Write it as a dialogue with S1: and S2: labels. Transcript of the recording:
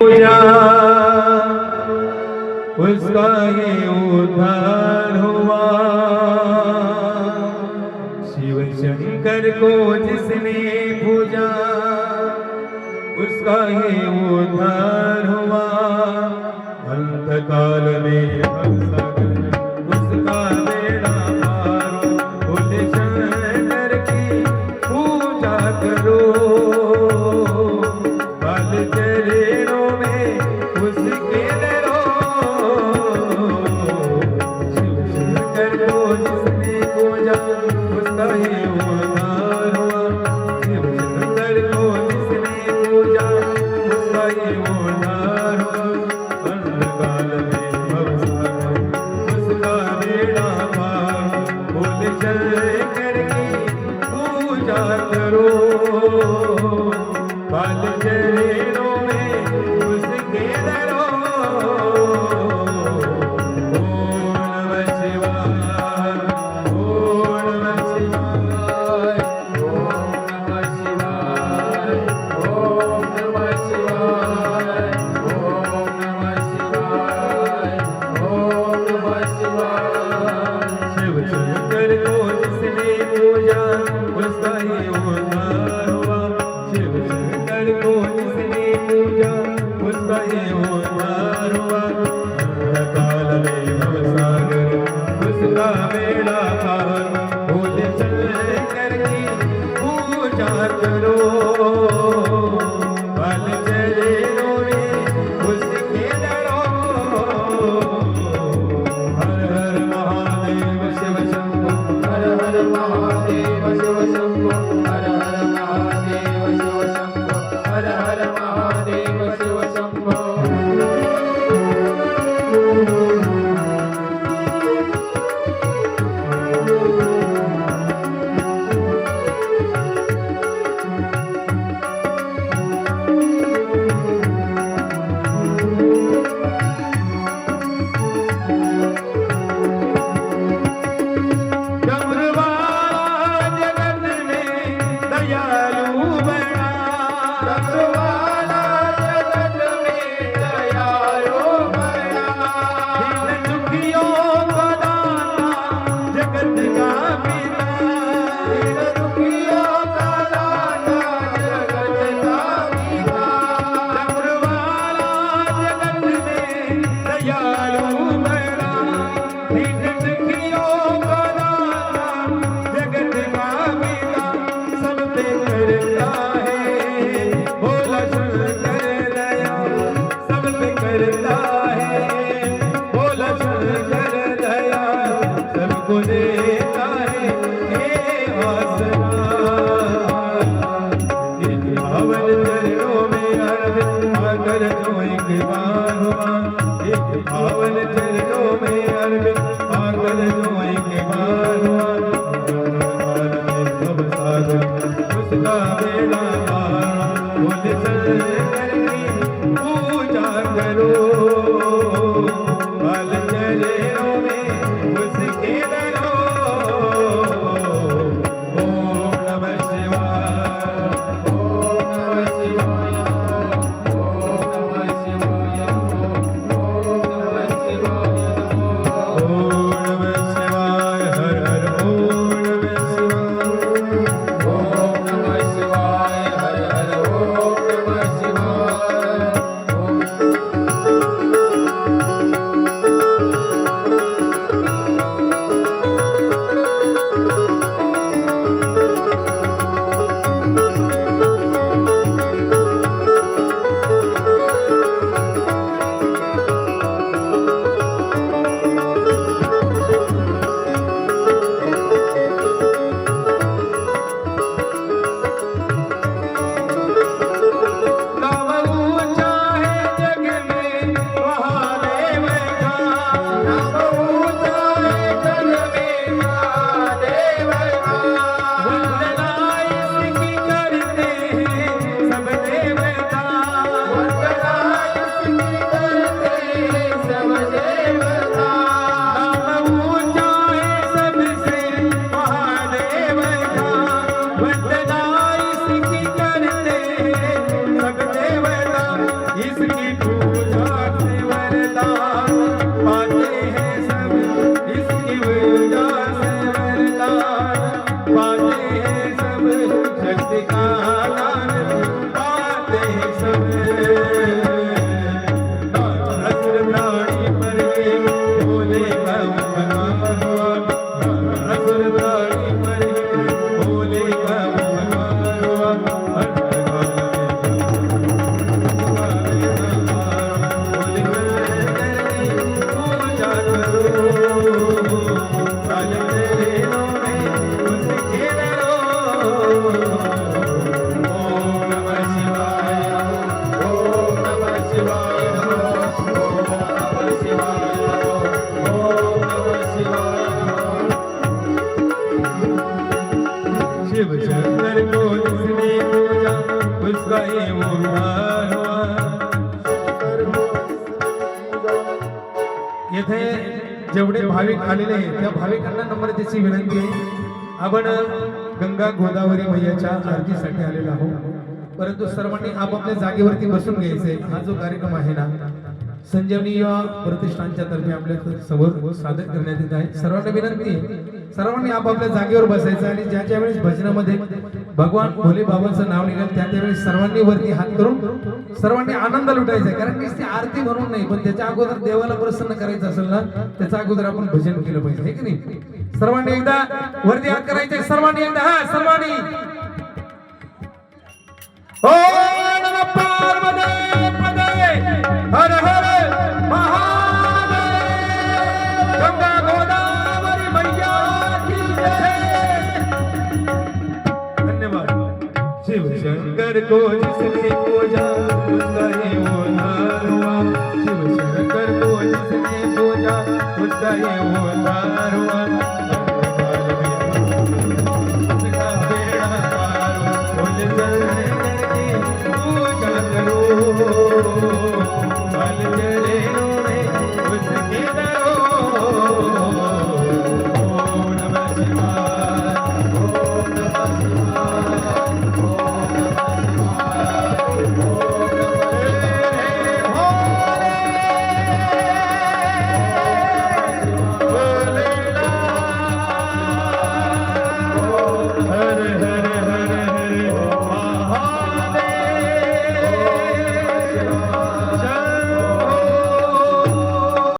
S1: पूजा उसका ये उद्धार हुआ। शिव शंकर को जिसने पूजा उसका ये उद्धार हुआ। अंतकाल में उसका बेड़ा पार। भोले शंकर की पूजा करो, बाल चरणों में उसके डरो। शिव शंकर को जिसने पूजा उसका ये उद्धार हुआ। शिव शंकर को जिसने पूजा उसका ये उद्धार हुआ। अंधकाल में भवसागर उसका बेड़ा पार। भोले शंकर की पूजा करो, बाल चरणों में उसके डरो। ओम नमः शिवाय, ओम नमः शिवाय, ओम नमः शिवाय, ओम नमः शिवाय, ओम नमः शिवाय, ओम नमः शिवाय। शिव शंकर को जिसने पूजा उसका ये उद्धार हुआ। शिव शंकर को जिसने पूजा उसका ये उद्धार हुआ। अंधकाल में भवसागर उसका बेड़ा पार। भोले शंकर की पूजा करो, बाल चरणों में उसके डरो। हर हर महादेव शिव शंभो, हर हर महादेव शिव शंभो, हर हर महादेव शिव शंभो, हर हर महादेव शिव शंभो। डमरुवाला जगत में दयालु बना। डमरुवाला जगत में दयालु बना। दीन दुखियों को दाता जगत का पिता। दीन दुखियों का दाता जगत का पिता। डमरुवाला जगत में दयालु बना। दीन दुखियों को दाता जगत का पिता। सब पे करता है भोला शंकर दया। सब पे करता है भोला शंकर दया। सबको देता है ये आसरा। इन पावन चरणों में अर्पित आकर जो एक बार हुआ। एक पावन चरणों में अर्पित आकर जो एक बार हुआ। अंधकाल में भवसागर उसका बेड़ा पार। भोले शंकर की पूजा करो, बाल चरणों में उसके डरो। ओम नमः शिवाय, ओम नमः शिवाय, ओम नमः शिवाय, ओम येथे जेवढे भाविक आलेले आहेत त्या भाविकांना नम्र त्याची विनंती आहे. आपण गंगा गोदावरी मैयाच्या आरतीसाठी आलेलो आहोत, परंतु सर्वांनी आपापल्या जागेवरती बसून घ्यायचे. हा जो कार्यक्रम आहे ना संजीवनी प्रतिष्ठानच्या तर्फे आपल्या समोर सादर करण्यात येत आहे. सर्वांना विनंती आहे सर्वांनी आपापल्या जागेवर बसायचं आणि ज्या वेळेस भजनामध्ये भगवान भोले बाबांचं नाव निघेल त्या त्यावेळेस सर्वांनी वरती हात करून सर्वांनी आनंद लुटायचा आहे. कारण ती आरती म्हणून नाही, पण त्याच्या अगोदर देवाला प्रसन्न करायचं असेल ना त्याच्या अगोदर आपण भजन केलं पाहिजे, हे की नाही. सर्वांनी एकदा वरती हात करायचे, सर्वांनी एकदा हा सर्वांनी ओम नमः पार्वती पदे हर हर महादेव. गंगा गोदावरी मैया की जय. धन्यवाद. शिव शंकर को जिसने पूजा उसका ये उद्धार हुआ. शिव शंकर को जिसने पूजा उसका ये उद्धार हुआ. उसका बेड़ा पार हो चल